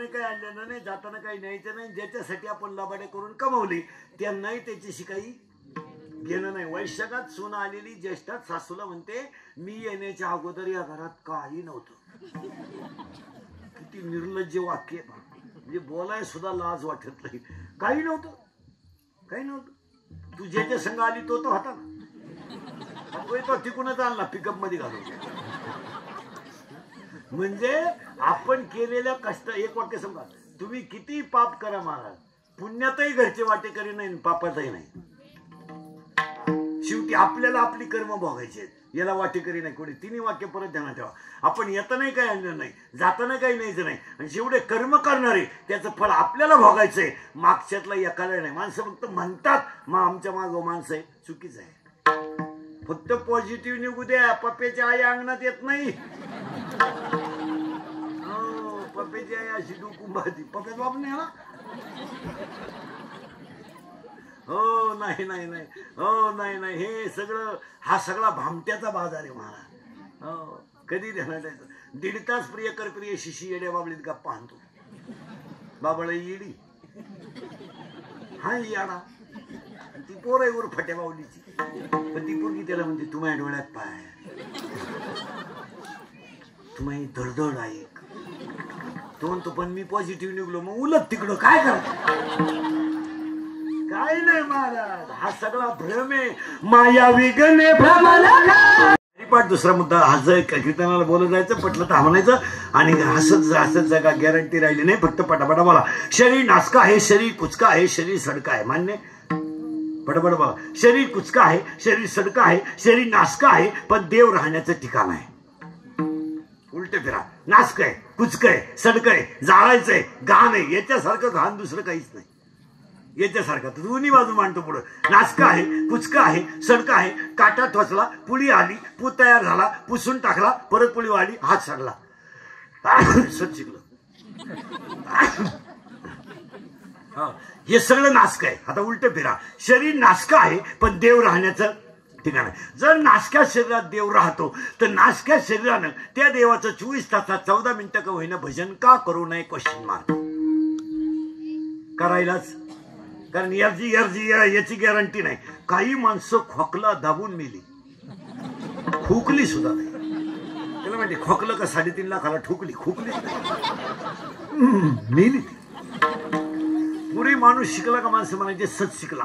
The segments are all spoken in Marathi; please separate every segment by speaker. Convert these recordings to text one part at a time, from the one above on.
Speaker 1: येताना काही आणलेलं नाही, जाताना काही न्यायचं नाही. ज्याच्यासाठी आपण लबाडे करून कमवली त्यांनाही त्याच्याशी काही घेणं नाही. वैशाखात सून आलेली ज्येष्ठात सासूला म्हणते मी येण्याच्या अगोदर या घरात काही नव्हतं. किती निर्लज्ज वाक्य आहे. म्हणजे बोलाय सुद्धा लाज वाटत नाही. काही नव्हतं, काही नव्हतं. तू ज्याच्या संघ आली तो होता ना, तो तिकूनच आणला पिकअप मध्ये घालून. म्हणजे आपण केलेल्या कष्ट. एक वाक्य समजा, तुम्ही किती पाप करा महाराज, पुण्यातही घरचे वाटेकरी नाही, पापातही नाही. शेवटी आपल्याला आपली कर्म भोगायची आहेत. याला वाटेकरी नाही कोणी. तिन्ही वाक्य परत ध्यानात ठेवा. आपण येतानाही काही आणलं नाही, जाताना काही न्यायचं नाही, आणि जेवढे कर्म करणारे त्याचं फळ आपल्याला भोगायचंय. मागच्यातला एकाला नाही. माणसं फक्त म्हणतात मग आमच्या माग माणसं आहे, चुकीचं आहे. फक्त पॉझिटिव्ह निघू द्या. पप्प्याची आई अंगणात येत नाही. पप्प्याची आई अशी डुकुंबाची. पप्प्याचा बाप नाही ना. हो नाही नाही नाही, हो नाही नाही. हे सगळं, हा सगळा भामट्याचा बाजार आहे महाराज. हो कधी ध्यानात द्यायचं. 1.5 तास प्रियकर प्रिय शिशी येड्या बाबळीत गप्पा आणतो. बाबळ येडी हा याडा. ती पोर आहे वर फट्या बावलीची. पण ती पोरगी त्याला म्हणते तू माझ्या डोळ्यात पाय, तू माझी धडधड ऐक. तो म्हणतो पण मी पॉझिटिव्ह निघलो. मग उलट तिकडं काय करतो. काय नाही महाराज, हा सगळा भ्रम आहे. मायावी गणे भ्रमला. पाठ दुसरा मुद्दा. हसं कीर्तनाला बोलत जायचं, पटलं तर म्हणायचं, आणि हसत हसत जगा. गॅरंटी राहिली नाही, फक्त पटापटा बोला. शरीर नासका आहे, शरीर कुचका आहे, शरीर सडका आहे. मान्य? पटापट बोला. शरीर कुचका आहे, शरीर सडका आहे, शरीर नासका आहे, पण देव राहण्याचं ठिकाण आहे. उलट फिरा. नासक आहे, कुचक आहे, सडक आहे, जाळायचंय, घाण आहे. याच्यासारखं घाण दुसरं काहीच नाही. याच्यासारखा दोन्ही बाजू मांडतो पुढं. नाचका आहे, कुचका आहे, सडका आहे, काटा ठोचला, पुळी आली, पू तयार झाला, पुसून टाकला, परत पुळी वाढली, हात सडला. सत शिकलं. हे सगळं नाचक आहे. आता उलट फिरा. शरीर नाचका आहे पण देव राहण्याचं ठिकाण आहे. जर नाचक्या शरीरात देव राहतो तर नाचक्या शरीरानं त्या देवाचं 24 तासात 14 मिनिटं का होईना भजन का करू नये. Question mark. करायलाच. कारण याची गॅरंटी नाही. काही माणसं खोकला दाबून मेली, खोकली सुद्धा नाही. त्याला माहिती खोकलं का 3.5 लाखाला ठोकली, खोकलीच नाही, मेली ती. पुरी माणूस शिकला का माणसं म्हणायचे सच शिकला.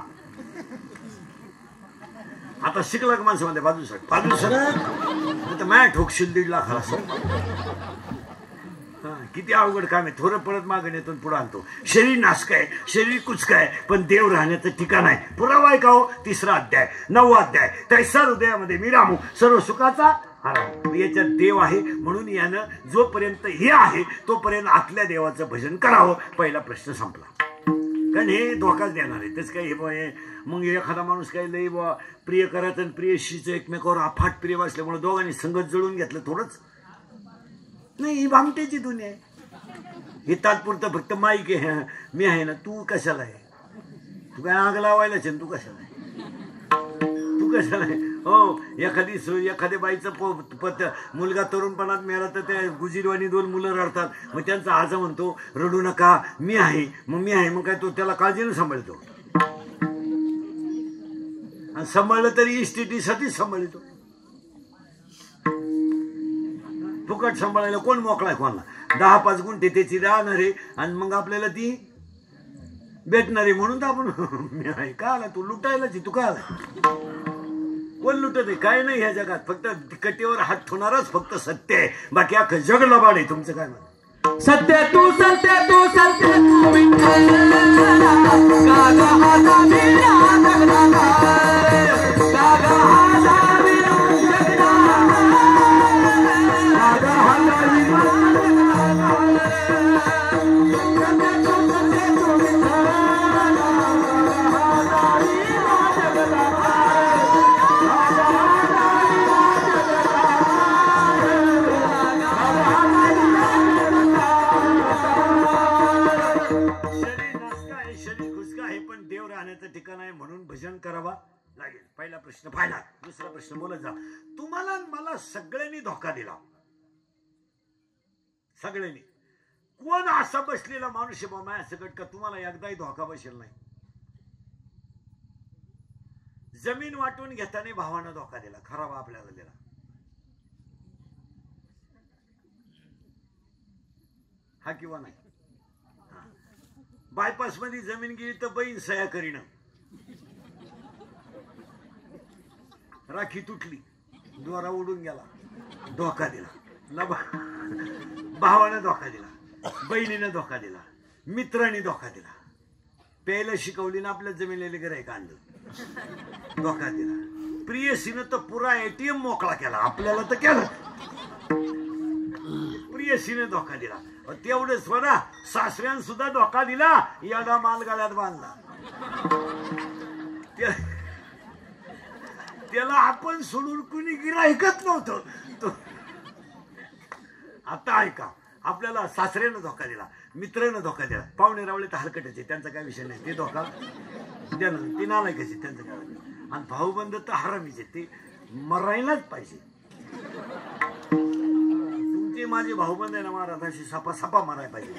Speaker 1: आता शिकला का माणसं म्हणते बाजू सर मॅ ठोकशील 1.5 लाखाला. किती अवघड काम आहे. थोडं पळत मागं नेतो पुढे आणतो. शरीर नासक आहे, शरीर कुचक आहे, पण देव राहण्याचं ठिकाण आहे. पुरावा आहे का हो. 3रा अध्याय 9वा अध्याय. तैसा हृदयामध्ये मी रामू सर्व सुखाचा आराम. याच्यात देव आहे म्हणून यानं जोपर्यंत हे आहे तोपर्यंत आतल्या देवाचं भजन करावं. पहिला प्रश्न संपला. कारण हे धोकाच देणार आहे. तेच काही हे मग एखादा माणूस काही लई बा प्रिय करायचं आणि प्रियशीचं एकमेकावर अफाट प्रिय असल्यामुळे दोघांनी संगत जळून घेतलं थोडंच नाही. ही भामट्याची दुनिया आहे. हे तात्पुरतं फक्त माईक आहे. मी आहे ना, तू कशाला आहे. तू काय आग लावायलाच आहे. तू कशाला आहे, तू कशाला आहे. हो एखाद्या बाईचं मुलगा तरुणपणात मिळाला तर त्या गुजिरवाणी 2 मुलं रडतात. मग त्यांचा आज म्हणतो रडू नका, मी आहे. मग मी आहे मग काय तो त्याला काळजीनं सांभाळतो. आणि सांभाळलं तरी इस्टेटीसाठीच सांभाळतो. फुकट सांभाळायला कोण मोकळा आहे कोणाला. 10-5 गुंठे त्याची राहणार आहे आणि मग आपल्याला ती भेटणार आहे म्हणून तर आपण का आला तू लुटायलाच. तू का आला. कोण लुटत आहे. काय नाही ह्या जगात. फक्त कटेवर हात ठेवणारच फक्त सत्य आहे. बाकी अख्खं जग लबाड आहे. तुमचं काय म्हणत.
Speaker 2: सत्य तू सत्य तू सत्य
Speaker 1: ठिकाण आहे म्हणून भजन करावा लागेल. पहिला प्रश्न पाहिला. दुसरा प्रश्न बोलत जा. तुम्हाला मला सगळ्यांनी धोका दिला. सगळ्यांनी कोण असा बसलेला माणूस आहे बाबा सकट का तुम्हाला एकदाही धोका बसेल नाही. जमीन वाटून घेताना भावानं धोका दिला, खराब आपल्याला दिला. हा किंवा नाही. बायपास मध्ये जमीन गेली तर बहीण सह्या करीनं, राखी तुटली, दोरा उडून गेला, धोका दिला. भावानं धोका दिला, बहिणीनं धोका दिला, मित्रांनी धोका दिला. प्यायला शिकवली ना आपल्या जमिनीला गिऱ्हाईक आणलं, धोका दिला. प्रियसीनं तर पुरा ATM मोकळा केला, आपल्याला तर केलं. प्रियसीने धोका दिला. तेवढंच म्हणा, सासऱ्यानं सुद्धा धोका दिला, याला मालगाड्यात बांधला. त्याला आपण सोडून कुणी गिऱ्हाईकच नव्हतं. आता ऐका, आपल्याला सासऱ्यानं धोका दिला, मित्रानं धोका दिला, पाहुणे रावळे तर हलकटाचे, त्यांचा काय विषय नाही, ते धोका देणं, ते नालायकाचे, त्यांचं काय. आणि भाऊबंद तर हरामीचे, ते मरायलाच पाहिजे. तुमचे माझे भाऊबंद आहे ना महाराज, अशी सपा सपा मारायला पाहिजे.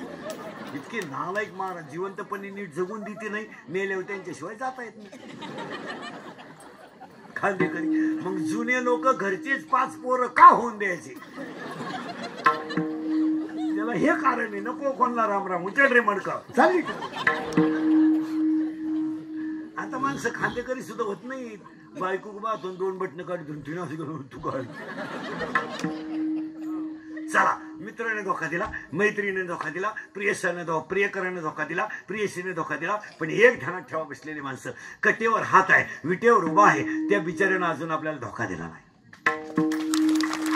Speaker 1: इतके नालायक महाराज, जिवंतपणे नीट जगून देते नाही, मेल्यावर त्यांच्याशिवाय जाता येत नाही. खांदेकरी मग जुने लोक घरचेच 5 पोरं का होऊन द्यायचे? त्याला हे कारण आहे, नको कोणला रामराम उचल रे मडका चालली. आता माणसं खांदेकरी सुद्धा होत नाही. बायको बाथून 2 बटणं काढून तू काढ. चला, मित्राने धोका दिला, मैत्रीने धोका दिला, प्रियकराने धोका दिला, प्रियसीने धोका दिला. पण एक ध्यानात ठेवा, बसलेली माणसं, कटेवर हात आहे, विटेवर उभा आहे, त्या बिचाऱ्यानं अजून आपल्याला धोका दिला नाही.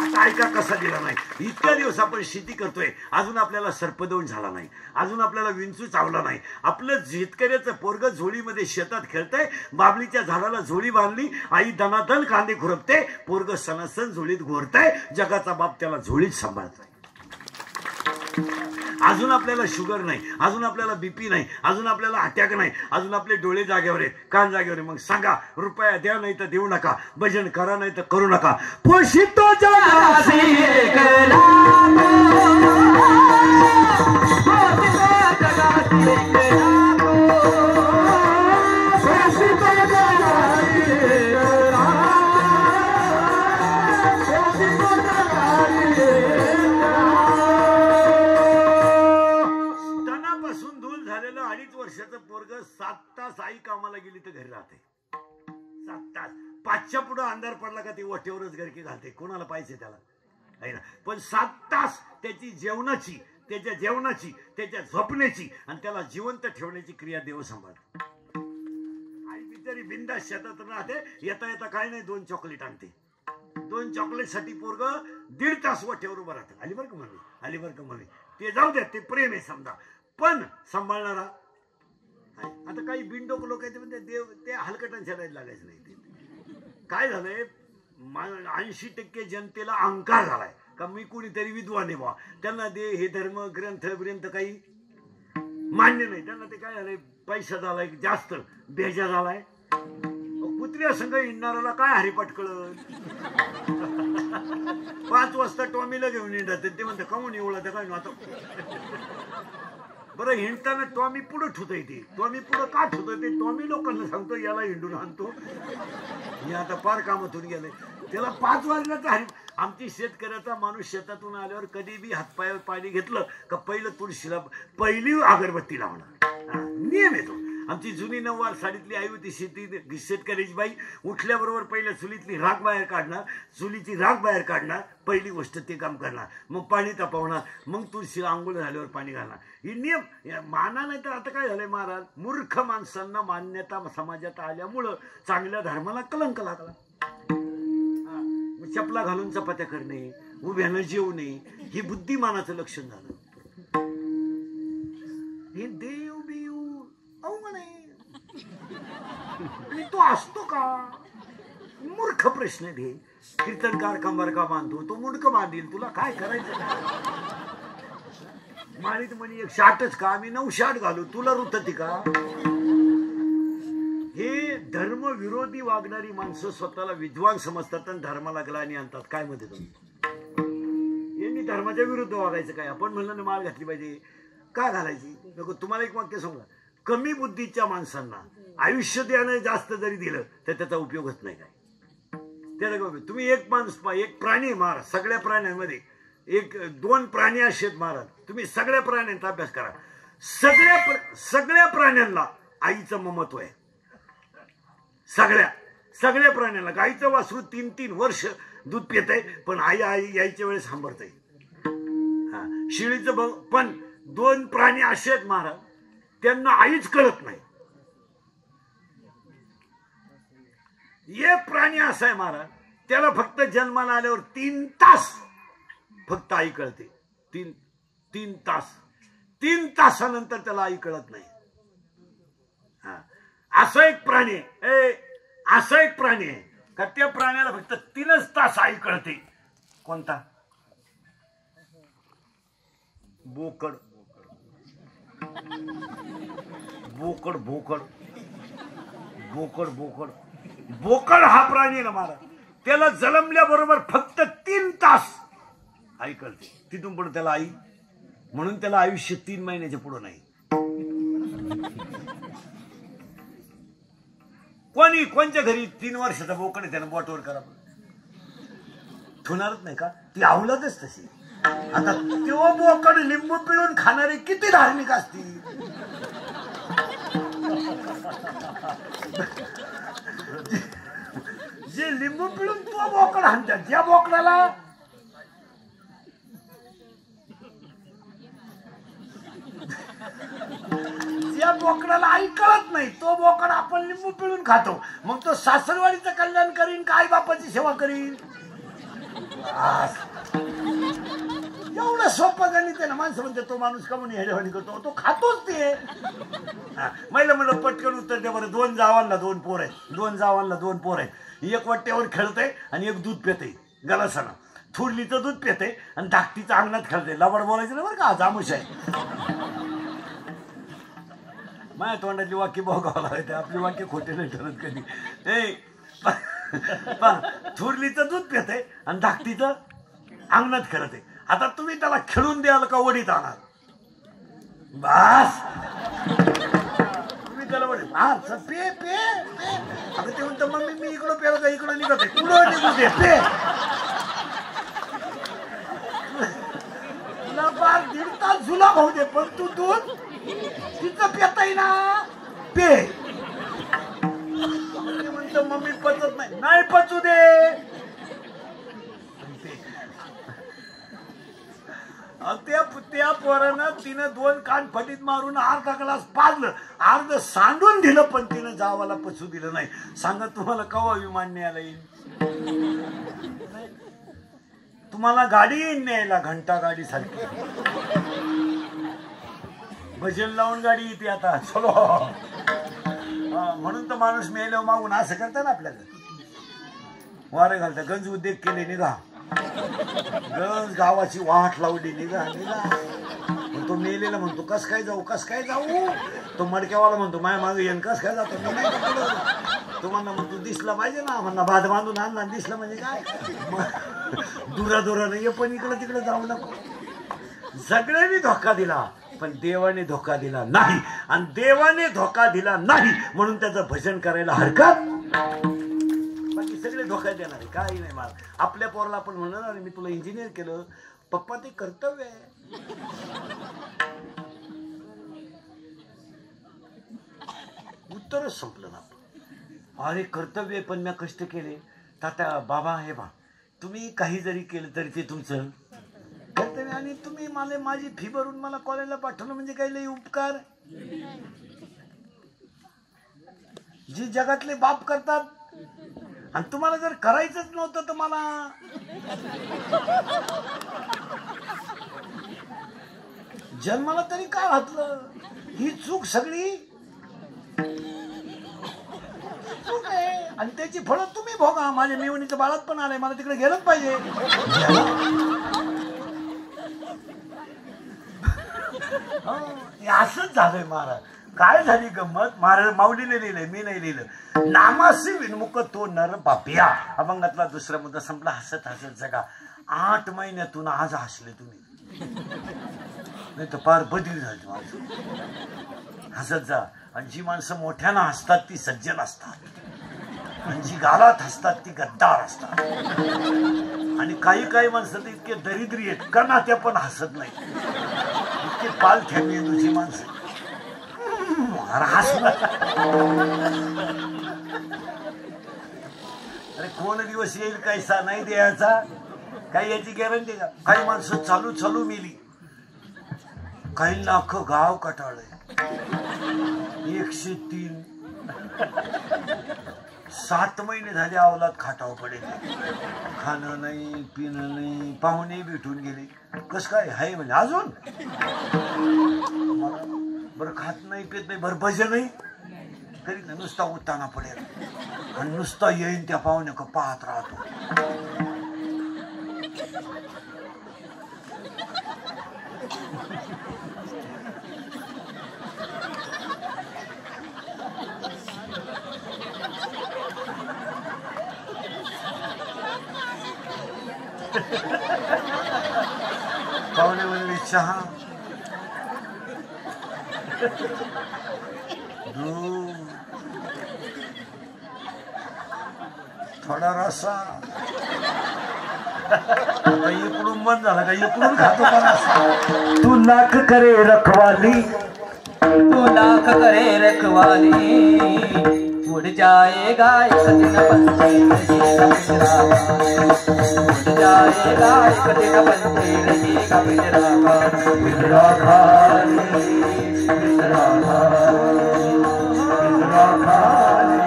Speaker 1: आता ऐका कसा दिला नाही. इतक्या दिवस आपण शेती करतोय, अजून आपल्याला सर्पदोष झाला नाही, अजून आपल्याला विंचू चावला नाही. आपलं शेतकऱ्याचं पोरग झोळीमध्ये शेतात खेळतंय, बाबलीच्या झाडाला झोळी बांधली, आई दनादन कांदे खुरपते, पोरग सणासण झोळीत घोरतंय, जगाचा बाप त्याला झोळीत सांभाळतोय. अजून आपल्याला शुगर नाही, अजून आपल्याला BP नाही, अजून आपल्याला अटॅक नाही, अजून आपले डोळे जागेवर आहेत, कान जागेवर आहे. मग सांगा, रुपया द्या नाही तर देऊ नका, भजन करा नाही तर करू नका. पोषितो जगासी एक नाम, पोषितो जगासी एक नाम, पोषितो जगासी एक नाम, पोषितो जगासी एक नाम. स्तनापासून दूर झालेलं 2.5 वर्षाचं पोरग 7 तास आई कामाला गेली तर घरी राहते. 7 तास. 5च्या पुढे अंधार पडला का ती वाटेवरच घरकी घालते, कोणाला पाहिजे त्याला आहे ना. पण 7 तास त्याची जेवणाची, त्याच्या जेवणाची, त्याच्या झोपण्याची आणि त्याला जिवंत ठेवण्याची क्रिया देव सांभाळतो. आई बिचारी बिंदास शेतात राहते, येता येता काय नाही 2 चॉकलेट आणते. 2 चॉकलेटसाठी पोरग 1.5 तास वाटेवर उभं राहतं. आली बरं का मम्मी, आली बरं का मम्मी. ते जाऊ द्या, ते प्रेम आहे समजा, पण सांभाळणारा. आता काही बिनडोक लोक आहेत म्हणजे देव ते हलकटांच्या लाईन लागायचं नाही. ते काय झालंय, 80% जनतेला अहंकार झालाय का मी कोणीतरी विद्वान आहे बा, त्यांना दे हे धर्म ग्रंथ काही मान्य नाही. त्यांना ते काय झालंय, पैसा झालाय जास्त, बेजा झालाय. कुत्र्या संघ हिंडणाऱ्याला काय हरिपाठ कळत. 5 वाजता टॉमीला घेऊन हिंडत, ते म्हणतात काऊन एवढं काय ना. आता बरं, हिंडताना टॉमी पुढं ठुतय, ते टॉमी पुढं का ठुतय ते टॉमी लोकांना सांगतो, याला हिंडून आणतो. हे आता पार कामातून गेले, त्याला 5 वाजल्याचा हरी. आमची शेतकऱ्याचा माणूस शेतातून आल्यावर कधी बी हातपायावर पाणी घेतलं का पहिलं तुळशीला पहिली अगरबत्ती लावणार, नियम येतो. आमची जुनी 9 वार साडीतली आई होती, शेतकऱ्याची बाई. उठल्याबरोबर पहिल्या चुलीतली राख बाहेर काढणार, चुलीची राख बाहेर काढणार, पहिली गोष्ट ते काम करणार. मग पाणी तापवणार, मग तुळशीला आंघोळ झाल्यावर पाणी घालणार. ही नियम माना. नाही तर आता काय झालंय महाराज, मूर्ख माणसांना मान्यता समाजात आल्यामुळं चांगल्या धर्माला कलंक लागला. चपला घालून चपात्या करणे, उभ्यानं जेवणे, हे बुद्धिमानाचं लक्षण झालं. हे देव बिव अवघड आहे, तो असतो का? मूर्ख प्रश्न आहे. कीर्तनकार कंबर का बांधतो, तो मुडक बांधील, तुला काय करायचं? माळीत म्हणे 160च का, आम्ही 960 घालू, तुला रुतती का? हे धर्मविरोधी वागणारी माणसं स्वतःला विद्वान समजतात आणि धर्माला ग्लानी आणतात. काय मध्ये तुम्ही यांनी धर्माच्या विरुद्ध वागायचं काय? आपण म्हणलं ना माळ घातली पाहिजे, का घालायची नको? तुम्हाला एक वाक्य सांगा, कमी बुद्धीच्या माणसांना आयुष्य द्यानं जास्त जरी दिलं तर त्याचा उपयोगच नाही काय. त्याला तुम्ही एक माणूस एक प्राणी मारा, सगळ्या प्राण्यांमध्ये एक दोन प्राणी असेत महाराज, तुम्ही सगळ्या प्राण्यांचा अभ्यास करा. सगळ्या प्राण्यांना आईचं ममत्व आहे. सगळ्या प्राण्यांना. गाईचं वासरू 3-3 वर्ष दूध पित आहे, पण आई यायच्या वेळेस सांभाळते. हा, शिळीचं पण 2 प्राणी असे आहेत महाराज, त्यांना आईच कळत नाही. एक प्राणी असा आहे महाराज, त्याला फक्त जन्माला आल्यावर 3 तास फक्त आई कळते. 3 तास. 3 तासानंतर त्याला आई कळत नाही. हा, असा एक प्राणी आहे. असा एक प्राणी आहे का त्या प्राण्याला फक्त 3च तास आई कळते. कोणता? बोकड. बोकड बोकड बोकड बोकड बोकड हा प्राणी ना महाराज, त्याला जन्मल्याबरोबर फक्त 3 तास आई कळते. तिथून पुढे त्याला आई, म्हणून त्याला आयुष्य 3 महिन्याच्या पुढे नाही. कोणच्या घरी 3 वर्षाचा बोकड आहे त्यानं बोटवर करा, ठुणारच नाही का? ती आवलतच तशी. आता तो बोकड लिंबू पिळून खाणारे किती धार्मिक असतील. जे लिंबू पिळून तो बोकड हाणतात, ज्या बोकडाला आई कळत नाही, तो बोकड आपण लिंबू पिळून खातो. मग तो सासरवाडीचं कल्याण करीन का आई बापाची सेवा करीन? एवढं सोपं गणित आहे ना. माणसं म्हणते तो माणूस का म्हणून हेडेवाणी करतो, तो खातोच ते. महिला म्हणलं पटकन उत्तर द्या बरं. 2 जावांना 2 पोर आहेत. 2 जावांना 2 पोर आहेत. एक वाट्यावर खेळते आणि एक दूध पिते गलासानं. थोरलीचं दूध पिते आणि धाकटीचं अंगणात खेळते. लबाड बोलायचं ना बरं का, जामुश आहे. माझ्या तोंडातली वाक्य बघावं लागते, आपली वाक्य खोटे नाही ठरत कधी. थोरलीचं दूध पिते आणि धाकटीचं अंगणात खेळते. आता तुम्ही त्याला खेळून द्याल का वडीत आणाल? बस तुम्ही त्याला वडीत पे पे पे. अगं ते म्हणतं मम्मी मी इकडं पेलो का इकडं निघते, कुठं निघू दे पे. तुला 1.5 तास झुला भाऊ दे, पण तू दूध तिचं पेताय ना पे. म्हणतं मम्मी पचत नाही. नाही पचू दे. त्या पोरानं तिनं 2 कान फटीत मारून अर्धा ग्लास पाजलं, अर्ध सांडून दिलं, पण तिनं जावाला पचू दिलं नाही. सांगा तुम्हाला केव्हा विमान न्यायला येईल? तुम्हाला गाडी येईन न्यायला, घंटा गाडी सारखी. भजन लावून गाडी येते आता. चलो. म्हणून तर माणूस मेल्यावर मागून असं करता ना आपल्याला. वारे घालता, गंज उद्योग केले, निघा. गंज गावाची वाट लावली, निघा निघा. तो मेलेला म्हणतो कस काय जाऊ, कस काय जाऊ. तो मडक्यावाला म्हणतो माया मागे येऊन कस काय जातो. मी नाही तो म्हणा म्हणतो दिसला पाहिजे ना, म्हणा भात बांधून आणला, दिसलं म्हणजे काय. दुरा नाही, पण इकडं तिकडे जाऊ नको. सगळ्यांनी धोका दिला, पण देवाने धोका दिला नाही. आणि देवाने धोका दिला नाही म्हणून त्याचं भजन करायला हरकत. बाकी सगळे धोका देणार काही नाही. मला आपल्या पोराला आपण म्हणणार मी तुला इंजिनियर केलं, पप्पा ते कर्तव्य आहे. उत्तरच संपलं ना. अरे कर्तव्य पण मी कष्ट केले. तात्या बाबा हे बा, तुम्ही काही जरी केलं तरी ते तुमचं कर्तव्य. आणि तुम्ही मला माझी फी भरून मला कॉलेजला पाठवलं म्हणजे काही लई उपकार. जी जगातले बाप करतात, आणि तुम्हाला जर करायचंच नव्हतं तर मला जन्माला तरी काय घातलं. ही चूक सगळी चूक आहे, आणि त्याची फळं तुम्ही भोगा. माझ्या मेवणीचं बाळात पण आलंय, मला तिकडे गेलंच पाहिजे. असंच झालंय महाराज. काय झाली गंमत, महाराज माऊलीने लिहिलंय, मी नाही लिहिलं. नामासी विनमुख तो नर पापिया. अभंगातला दुसरा मुद्दा संपला. हसत हसत जगा. 8 महिन्यातून आज हसले तुम्ही, नाही तर फार बदली झाली माणसं. हसत जा. आणि जी माणसं मोठ्यानं हसतात ती सज्जन असतात, आणि जी गालात हसतात ती गद्दार असतात. आणि काही काही माणसं तर इतके दरिद्री आहेत का ना त्या पण हसत नाही, इतके पालथ्या मेंदूची माणसं. अरे कोण दिवस येईल कैसा नाही द्यायचा, काही याची गॅरंटी का? काही माणसं चालू चालू मेली, काही लाख गाव कटाळलंय. 103 7 महिने झाले अवलाद खाटाव पडेल, खाणं नाही पिणं नाही, पाहुणे भेटून गेले. कस काय हाय म्हणजे अजून बरं खात नाही पित नाही, बरं भजन नाही करीत नाही, नुसता उत्ताना पडेल आणि नुसता येईन त्या पाहुण्या का पाहत राहतो. पाहुणे म्हणले चहा दूध थोडा रसा. इकडून बंद झाला का इकडून खातो का रसा. तू लाख करे रखवाली,
Speaker 2: तू लाख करे रखवाली, उड़ जाएगा एक दिन पंछी रहेगा पिंजरा, उड़ जाएगा एक दिन पंछी रहेगा पिंजरा, पिंजरा खाली, पिंजरा खाली, पिंजरा खाली,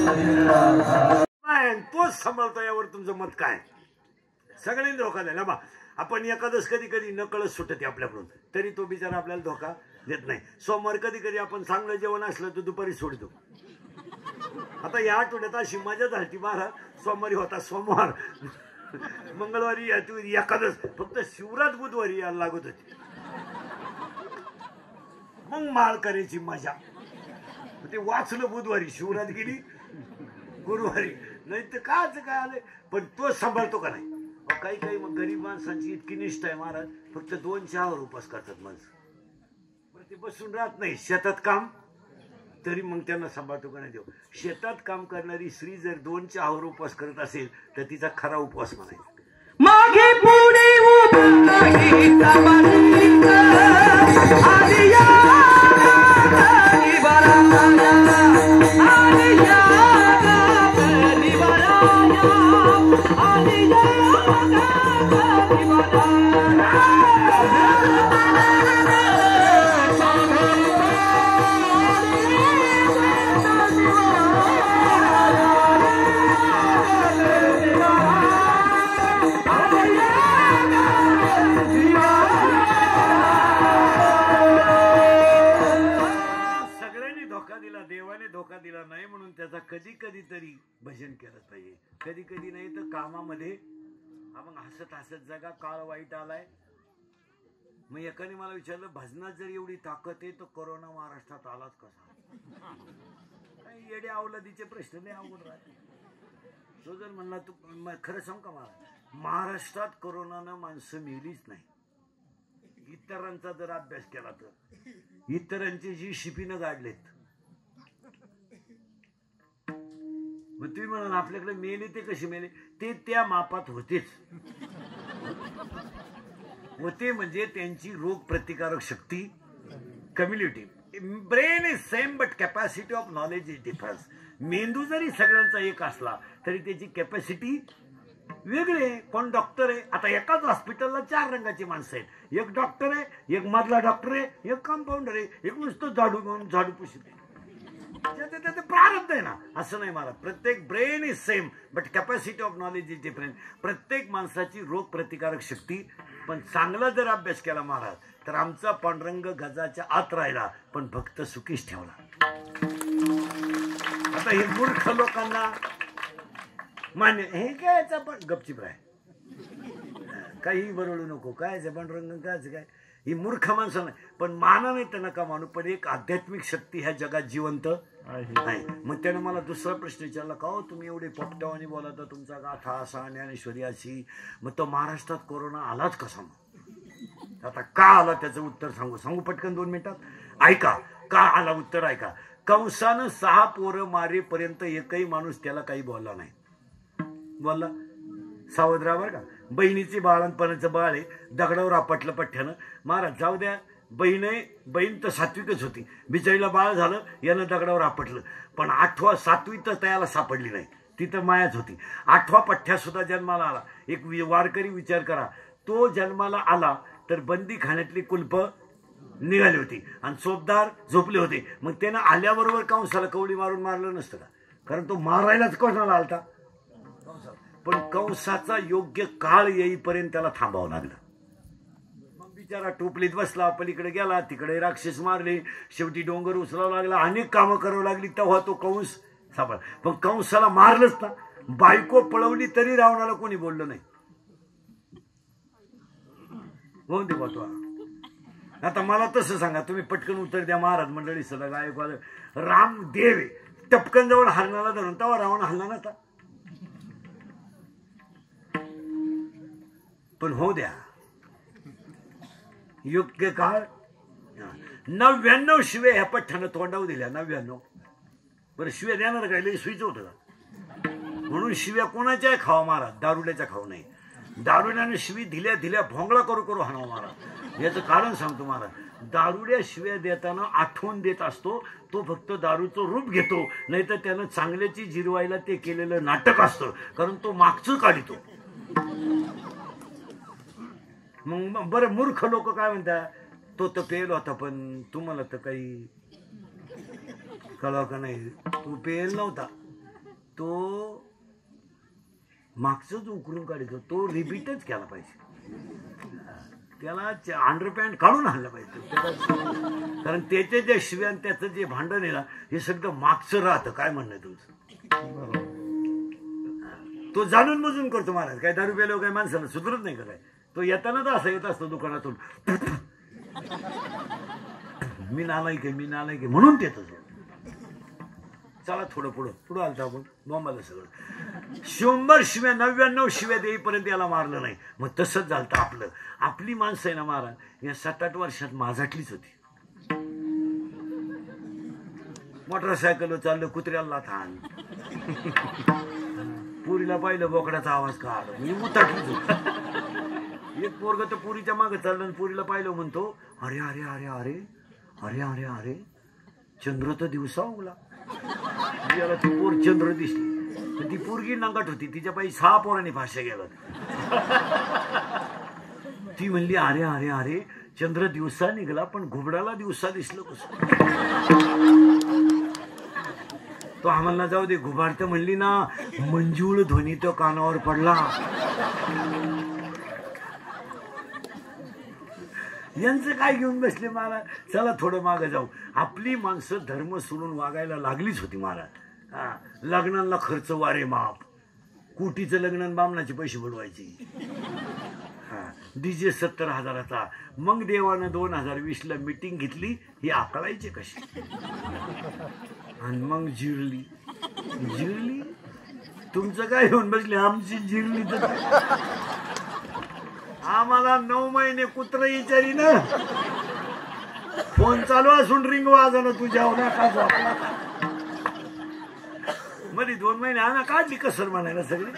Speaker 2: पिंजरा खाली.
Speaker 1: तोच सांभाळतो. यावर तुमचं मत काय? सगळ्यांनी धोका द्यायला बा. आपण एखादच कधी कधी नकळत सुटते आपल्याकडून, तरी तो बिचारा आपल्याला धोका देत नाही. सोमवार कधी कधी आपण चांगलं जेवण असलं तर दुपारी सोडतो. आता या आठवड्यात अशी मजा झाली महाराज. सोमवारी होता सोमवार, मंगळवारी एखादच, फक्त शिवरात बुधवारी यायला लागत होती. मग माळ करायची मजा. ते वाचलं बुधवारी, शिवरात गेली गुरुवारी, नाही तर काच काय आले. पण तो सांभाळतो का नाही? काही काही मग गरीब माणसांची इतकी निष्ठा आहे महाराज, फक्त 2 चहावर उपास करतात माणसं. बरं ते बसून राहत नाही, शेतात काम, तरी मग त्यांना सांभाळतो का नाही देऊ. शेतात काम करणारी स्त्री जर 2 चहावर उपवास करत असेल तर तिचा खरा उपवास म्हणायचा.
Speaker 2: मागे पुढे
Speaker 1: धोका दिला नाही म्हणून त्याचा कधी कधी तरी भजन केलं पाहिजे. कधी कधी नाही तर कामामध्ये आपण हसत हसत जगा. काळ वाईट आलाय. मग एकाने मला विचारलं, भजनात जर एवढी ताकद आहे तर कोरोना महाराष्ट्रात आलाच कसा? काही येडे अवलादीचे प्रश्न नाही अवघड राहते. तो जर म्हणला, तू खरं सांग का मला, महाराष्ट्रात कोरोनानं माणसं मेलीच नाही. इतरांचा जर अभ्यास केला तर इतरांचे जी शिपीनं गाडलेत. मग तुम्ही म्हणाल आपल्याकडे मेले ते कसे मेले? ते त्या मापात होतेच होते. म्हणजे त्यांची रोग प्रतिकारक शक्ती, community. Brain is same but capacity of knowledge is difference. मेंदू जरी सगळ्यांचा एक असला तरी त्याची कॅपॅसिटी वेगळी आहे. कोण डॉक्टर आहे? आता एकाच हॉस्पिटलला 4 रंगाची माणसं आहेत. एक डॉक्टर आहे, एक मधला डॉक्टर आहे, एक कंपाऊंडर आहे, एक नुसतं झाडू घेऊन झाडू पुसते. त्याचं प्रारब्ध आहे ना. असं नाही मला. प्रत्येक brain is same but capacity of knowledge is different. प्रत्येक माणसाची रोग प्रतिकारक शक्ती. पण चांगला जर अभ्यास केला महाराज तर आमचा पांडुरंग गजाच्या आत राहिला पण भक्त सुखीच ठेवला. आता हे मूर्ख लोकांना मान्य हे काय पण गपचिप राह, काही बरोडू नको. काय पांडुरंग कायच काय ही मूर्ख माणसं नाही, पण माना नाही तर नका मानू, पण एक आध्यात्मिक शक्ती ह्या जगात जिवंत आहे. मग त्यानं मला दुसरा प्रश्न विचारला, का हो तुम्ही एवढे पोपटावानी बोलता, तुमचा गाथा असा ज्ञानेश्वरी अशी, मग तो महाराष्ट्रात कोरोना आलाच कसा? मग आता का आला त्याचं उत्तर सांगू पटकन 2 मिनिटात. ऐका का आला, उत्तर ऐका. कंसानं 6 पोरं मारेपर्यंत एकही माणूस त्याला काही बोलला नाही. बोलला सावध राहा बरं का. बहिणीची बाळणपणाचं बाळ आहे, दगडावर आपटलं पठ्ठ्यानं. महाराज जाऊ द्या, बहीण तर सात्विकच होती, बिचारीला बाळ झालं, यानं दगडावर आपटलं. पण 8वा 7वी तर त्याला सापडली नाही, ती तर मायाच होती. 8वा पठ्ठ्या सुद्धा जन्माला आला. एक वारकरी विचार करा, तो जन्माला आला तर बंदी खाण्यातली कुलप निघाली होती आणि चोपदार झोपले होते. मग त्यानं आल्याबरोबर कंसाला कवडी मारून मारलं नसतं का? कारण तो मारायलाच कोणाला आलता? पण कंसाचा योग्य काळ येईपर्यंत त्याला थांबावं लागलं. मग बिचारा टोपलीत बसला, पलीकडे गेला, तिकडे राक्षस मारले, शेवटी डोंगर उचलावा लागला, अनेक कामं करावं लागली, तेव्हा तो कंस सापडला. पण कंसाला मारलंच ना. बायको पळवली तरी रावणाला कोणी बोललं नाही. होऊन दे बघतो. आता मला तसं सांगा, तुम्ही पटकन उत्तर द्या. महाराज मंडळी सदा गायकवाद राम देव टपकन जवळ हरणाला धरून, तेव्हा रावण हल्ला नव्हता. पण हो द्या योग्य काळ. 99 शिव्या ह्या पठ्ठ्यानं तोंडावर दिल्या. 99. बरं शिव्या देणार काय? लई सुईच होतं का? म्हणून शिव्या कोणाच्या खावा महाराज, दारुड्याच्या खाऊ नाही. दारुड्याने शिवी दिल्या भोंगळा करू हाणावं महाराज. याचं कारण सांगतो महाराज. दारुड्या शिव्या देताना आठवण देत असतो, तो फक्त दारूचं रूप घेतो, नाही तर त्यानं चांगल्याची जिरवायला ते केलेलं नाटक असतं, कारण तो मागचं काढितो. मग बरं मूर्ख लोक काय म्हणतात, तो तर पेल होता, पण तुम्हाला तर काही कळावं का नाही, तो पेल नव्हता, तो मागचंच उकरून काढतो, तो रिपीटच केला पाहिजे, त्याला अंडरपॅन्ट काढून आणलं पाहिजे. कारण त्याचे जे शिव्यान त्याचं जे भांडण आहे ना, हे सगळं मागचं राहतं. काय म्हणणं तुमचं? तो जाणून बुजून करतो महाराज. काय दारू प्यायला काही माणसाला सुधरत नाही का? काय तो येताना तर असं येत असतो दुकानातून, मी नालायक आहे म्हणून ते तसं. चला थोडं पुढं आलता आपण बॉम्बाला सगळं. 100 शिव्या 99 शिव्या देईपर्यंत याला मारलं नाही. मग तसंच झालं आपलं. आपली माणसं आहे ना महाराज, या 7-8 वर्षात माझाटलीच होती. मोटरसायकल चाललं, कुत्र्याला थान, पुरीला पाहिलं बोकड्याचा आवाज काढ, मी मुताटलीच होती. एक पोरग तर पुरीच्या मागे चाललं, पुरीला पाहिलं म्हणतो, अरे अरे अरे अरे अरे अरे अरे चंद्र तर दिवसा उगला. याला ती पोर चंद्र दिसली, पण ती पोरगी नंगाट होती, तिच्या पायी 6 पोरांनी भाषा गेला. ती म्हणली, अरे अरे अरे चंद्र दिवसा निघाला, पण घुबडाला दिवसा दिसलं कसं? तो आम्हाला जाऊ दे. घुबाड तर म्हणली ना, मंजूळ ध्वनी तो कानावर पडला. यांचं काय घेऊन बसले महाराज? चला थोडं मागे जाऊ. आपली माणसं धर्म सोडून वागायला लागलीच होती महाराज. लग्नाला खर्च वारे माप, कोटीचं लग्न बामणाचे पैसे बुडवायचे. डीजे 70,000चा. मग देवानं 2020ला मीटिंग घेतली, ही आकळायचे कशी, आणि मग जिरली. तुमचं काय घेऊन बसले? आमची जिरली तर आम्हाला 9 महिने कुत्र विचारी ना, फोन चालू असून रिंग वाजणं तुझ्या नका. मध्ये 2 महिने आम्ही काढली कसर म्हणायला सगळी,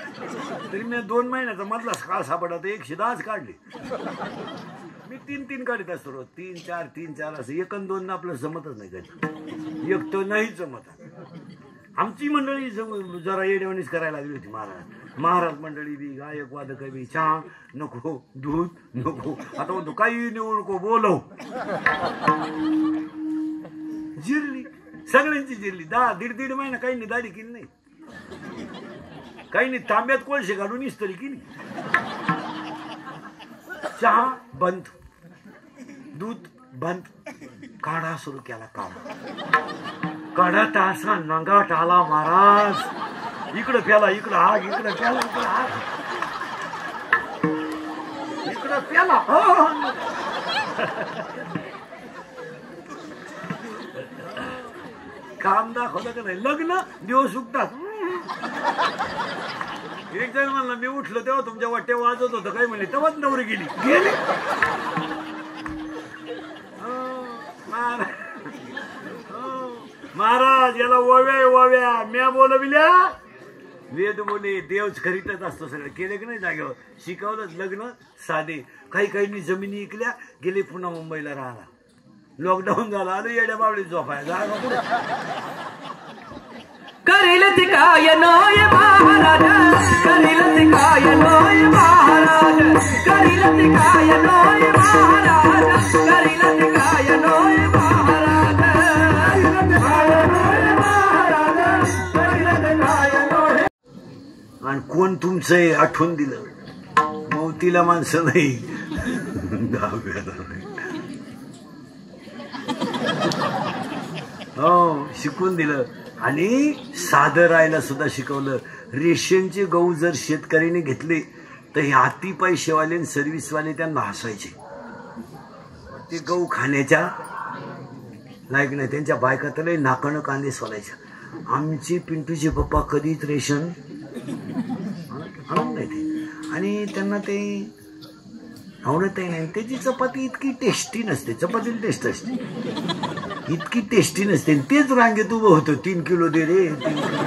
Speaker 1: तरी मी 2 महिन्याचा मधला काळ सापडा तर 110 काढली. मी 3 काढत असतो रोज. 3-4 असं. 1-2 आपलं जमतच नाही कधी. एक तर नाही जमत. आमची मंडळी जरा येडेवणीच करायला लागली होती महाराज मंडळी बी, गायक वादक बी. चहा नको, दूध नको, आता म्हणतो काही नेऊ नको, बोलव. जिरली सगळ्यांची जिरली. 1.5 महिना काही नाही दाढी केली नाही, काही नाही, तांब्यात कोळशे घालून इस्त्री केली. चहा बंद, दूध बंद, काढा सुरू केला. काढा असा नंगाट आला महाराज. इकडं प्याला, इकडं आग, इकडं प्याला, इकडं आग, इकडं प्याला. काम दाखवलं का नाही लग्न दिवस उगतात. एक जण म्हणलं मी उठलो तेव्हा तुमच्या वाट्या वाजत होतं काय म्हणले तेव्हाच नवरी गेली गेली. महाराज याला ओव्या ओव्या म्या बोलविल्या वेद बोले देवच करीतच असतो. सगळं केले की नाही जागेवर शिकवलंच लग्न साधे. काही काहींनी जमिनी इकल्या गेले पुन्हा मुंबईला राहिला. लॉकडाऊन झाला आलं येड्या बावळी झोपाय जागा कुठे
Speaker 2: करील ती काय नोय महाराज करील ती काय नोय महाराज करील ती काय नोय महाराज करील ती काय नोय महाराज
Speaker 1: आणि कोण तुमचं आठवण दिलं मौतीला माणसं नाही. हो शिकून दिलं आणि साधं राहायला सुद्धा शिकवलं. रेशनचे गहू जर शेतकऱ्याने घेतले तर हे हाती पैसेवाले आणि सर्व्हिसवाले त्यांना हसायचे. ते गहू खाण्याच्या लायक नाही. त्यांच्या बायका तर नाकानं कांदे सोलायच्या. आमचे पिंटूचे पप्पा कधीच रेशन आणत नाही ते आणि त्यांना ते आवडतही नाही. त्याची चपाती इतकी टेस्टी नसते. चपातीला टेस्ट असते इतकी टेस्टी नसते. तेच रांगेत उभं होतं 3 किलो दे रे 3 किलो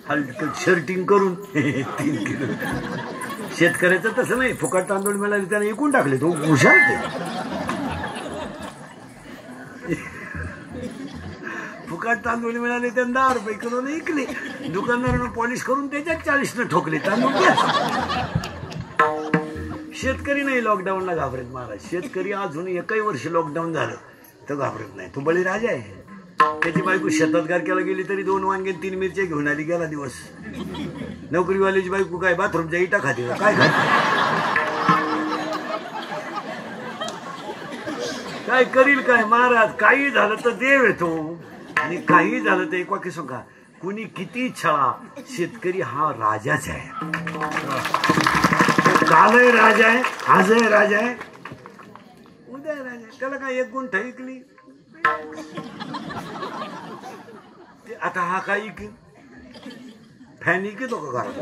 Speaker 1: हलकट शर्टिंग करून 3 किलो. शेतकऱ्याचं तसं नाही. फुकट तांदूळ मिळाले त्याने विकून टाकले. तो हुशार ते फुकट तांदूळ मिळाले त्यांना 10 रुपये किलो विकले. दुकानदारानं पॉलिश करून त्याच्यात 40 ठोकले तांदूळ. शेतकरी नाही लॉकडाऊनला घाबरत महाराज. शेतकरी अजून एकही वर्ष लॉकडाऊन झालं तर घाबरत नाही. तो बळीराजा आहे. त्याची बायको शेतात गारक्याला गेली तरी 2 वांगे 3 मिरच्या घेऊन आली गेला दिवस. नोकरीवाल्याची बायको काय बाथरूमच्या इटा खाते काय काय करील काय महाराज. काही झालं तर देव येतो आणि काही झालं तर एक वाक्य सांगा कुणी किती छळा शेतकरी हा राजाच आहे. कालही राजा आहे आजही राजा आहे उद्या राजा. त्याला काय 1 गुंठ ऐकली आता हा काय की फॅन इकितो का घरात.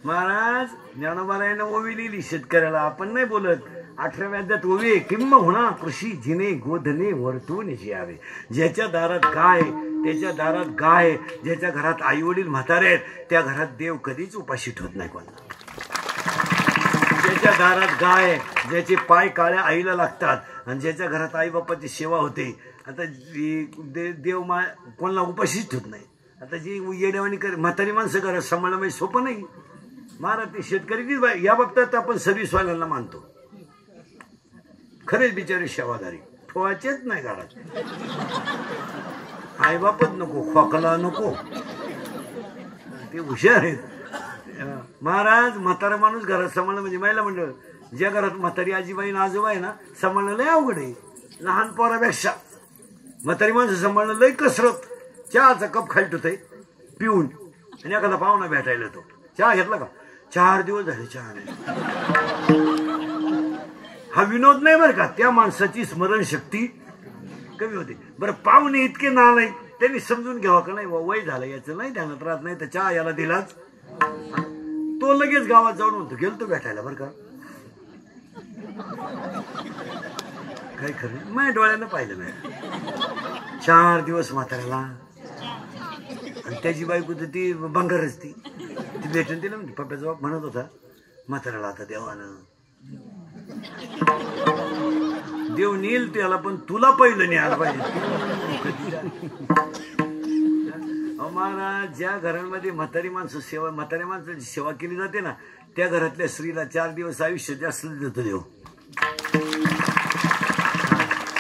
Speaker 1: महाराज ज्ञानोबारायनं ओवी लिहिली शेतकऱ्याला. आपण नाही बोलत. 18व्या अध्यायात ओवी किंम होणा कृषी जिने गोधने वर्तून यावे. ज्याच्या दारात गाय त्याच्या दारात गाय ज्याच्या घरात आई वडील म्हातारे आहेत त्या घरात देव कधीच उपाशी ठेवत नाही कोणता. ज्याच्या दारात गाय ज्याचे पाय काळ्या आईला लागतात आणि ज्याच्या घरात आई बापाची सेवा होते आता देव कोणाला उपाशीच ठेवत नाही. आता जी येडेवाणी म्हातारी माणसं घरात सांभाळणं म्हणजे सोपं नाही महाराज. ते शेतकरी या बाबतीत आपण सर्व्हिसवाल्यांना मानतो. खरेच बिचारे सेवादारी ठेवायचेच नाही घरात. आईबापच नको खोकला नको ते हुशार आहेत महाराज. म्हातारा माणूस घरात सांभाळणं म्हणजे महिला मंडळ ज्या घरात म्हातारी आजीबाई आणि आजोबा आहे ना सांभाळणं लय अवघड आहे. लहान पोरापेक्षा म्हातारी माणसं सांभाळणं लय कसरत. चहाचा कप खाली ठेवतंय पिऊन आणि एखादा पाहुणा भेटायला तो चहा घेतला का 4 दिवस झाले चहा नाही. हा विनोद नाही बरं का. त्या माणसाची स्मरणशक्ती कमी होते. बरं पाहुणे इतके ना नाही त्यांनी समजून घ्यावं का नाही वय झालं याचं नाही ध्यानात राहत नाही तर चहा याला दिलाच. तो लगेच गावात जाऊन म्हणतो गेलो तो भेटायला बरं का. काय खरं माझ्या डोळ्यानं पाहिलं नाही. 4 दिवस म्हाताऱ्याला आणि त्याची बायको तर ती बंगारच ती भेटून तिला म्हणजे पप्प्याचा बाप म्हणत होता म्हाताऱ्याला आता देवानं देव नेल त्याला पण तुला पहिलं न्यायला पाहिजे. महाराज ज्या घरांमध्ये म्हातारी माणसं सेवा म्हाताऱ्या माणसाची सेवा केली जाते ना त्या घरातल्या स्त्रीला 4 दिवस आयुष्य जास्त देतो देव.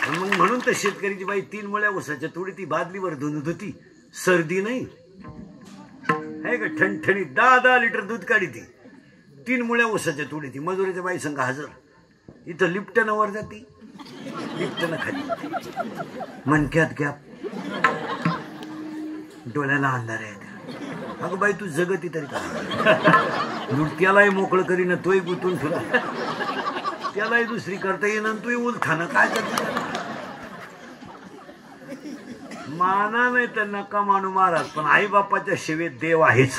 Speaker 1: मग म्हणून तर शेतकरीची बाई 3 मळ्या ऊसाच्या थोडी ती बादलीवर धुनत होती. सर्दी नाही आहे का ठणठणीत 10 लिटर दूध काढी ती 3 मुळ्या ऊसाच्या थोडी ती मजुरीच्या बाई संघ हजर. इथं लिफ्टनं वर जाती लिफ्टनं खाली मनक्यात गॅप डोळ्याला अंधार आहे. अगं बाई तू जगती तरी का त्यालाही मोकळं करीन तोही गुतून तुला त्यालाही दुसरी करता येईन तू उलथानं काय करते माना नाही तर नका मानू महाराज पण आई बापाच्या सेवेत देव आहेच.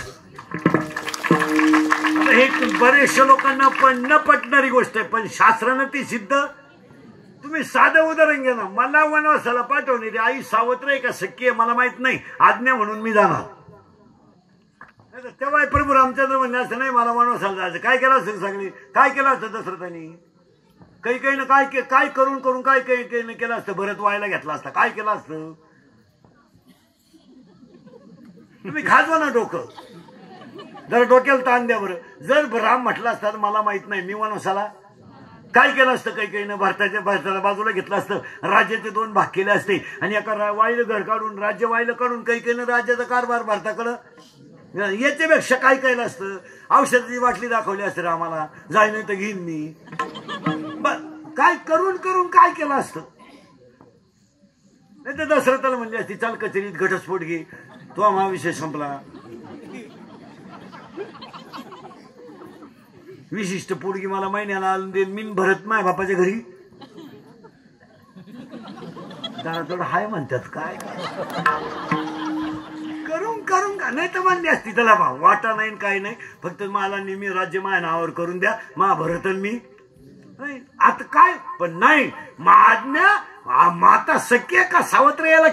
Speaker 1: हे बरेचशा लोकांना पण न पटणारी गोष्ट आहे पण शास्त्रानं ती सिद्ध. तुम्ही साधं उदाहरण घ्या ना मला वनवासाला पाठवणे आई सावत्र आहे का सख्खी आहे मला माहित नाही आज्ञा म्हणून मी जाणार. तेव्हा प्रभू रामचंद्र म्हणणे असं नाही मला वनवासाला जायचं काय केलं असेल सगळे काय केलं असतं दशरथांनी काही काही ना काय करून करून काय काही केलं असतं भरत व्हायला घेतला असता काय केलं असतं. तुम्ही खाजवा ना डोकं जर डोक्याला ताण द्या बरं. जर राम म्हटलं असतं मला माहित नाही मी वनवासाला काय केलं असतं काही न भारताच्या बाजूला घेतलं असतं राज्याचे 2 भाग केले असते आणि एका वाहिलं घर काढून राज्य वाहिलं काढून काही न राज्याचा कारभार भारताकडं याच्यापेक्षा काय केलं असतं. औषधाची बाटली दाखवली असते आम्हाला जाय नाही तर घेईन मी काय करून करून काय केलं असतं. नाही तर दशरथाला म्हणली असती चाल कचेरीत घटस्फोट घे तो हा विषय संपला. विशिष्ट पोडगी मला महिन्याला आणून देईन मी भरत माय बापाच्या घरी जरा थोडं हाय म्हणतात काय करून करून का नाही तर मान्य असती त्याला भाव वाटा नाही काही नाही फक्त मला नेहमी राज्य माझ्या नावावर करून द्या महाभारत मी आता काय पण नाही माज्ञा माता सख्य का सावत्र याला